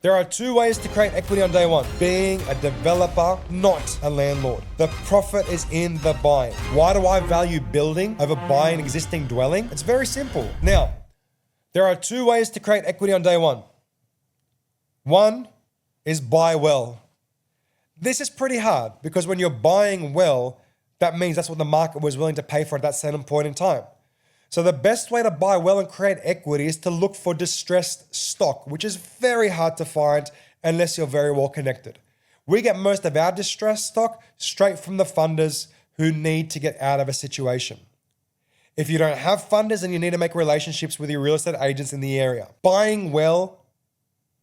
There are two ways to create equity on day one. Being a developer, not a landlord. The profit is in the buying. Why do I value building over buying an existing dwelling? It's very simple. Now, there are two ways to create equity on day one. One is buy well. This is pretty hard because when you're buying well, that means that's what the market was willing to pay for at that certain point in time. So the best way to buy well and create equity is to look for distressed stock, which is very hard to find unless you're very well connected. We get most of our distressed stock straight from the funders who need to get out of a situation. If you don't have funders and you need to make relationships with your real estate agents in the area, buying well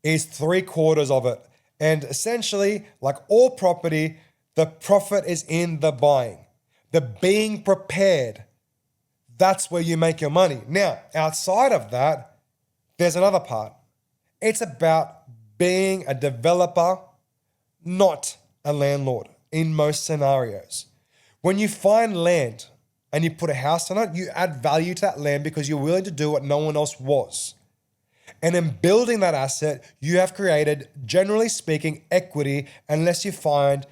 is 3/4 of it. And essentially, like all property, the profit is in the buying, the being prepared. That's where you make your money. Now, outside of that, there's another part. It's about being a developer, not a landlord in most scenarios. When you find land and you put a house on it, you add value to that land because you're willing to do what no one else was. And in building that asset, you have created, generally speaking, equity unless you find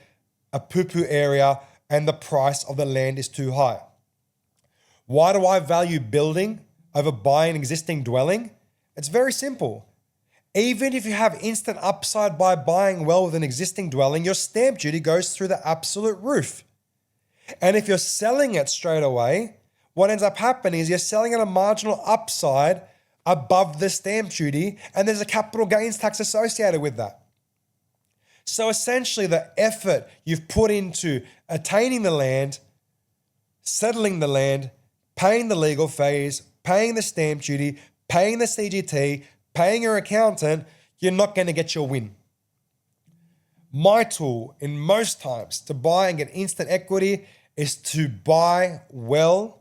a poo-poo area and the price of the land is too high. Why do I value building over buying an existing dwelling? It's very simple. Even if you have instant upside by buying well with an existing dwelling, your stamp duty goes through the absolute roof. And if you're selling it straight away, what ends up happening is you're selling at a marginal upside above the stamp duty, and there's a capital gains tax associated with that. So essentially the effort you've put into attaining the land, settling the land, paying the legal fees, paying the stamp duty, paying the CGT, paying your accountant, you're not going to get your win. My tool in most times to buy and get instant equity is to buy well,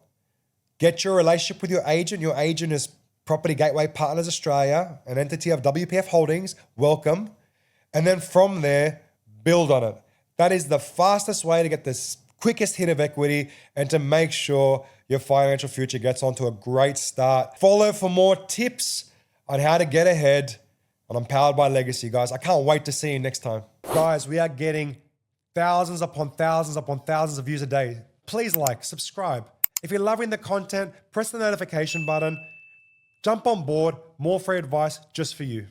get your relationship with your agent. Your agent is Property Gateway Partners Australia, an entity of WPF Holdings, welcome. And then from there, build on it. That is the fastest way to get this quickest hit of equity and to make sure your financial future gets onto a great start. Follow for more tips on how to get ahead on Empowered by Legacy, guys. I can't wait to see you next time. Guys, we are getting thousands upon thousands upon thousands of views a day. Please like, subscribe. If you're loving the content, press the notification button. Jump on board, more free advice just for you.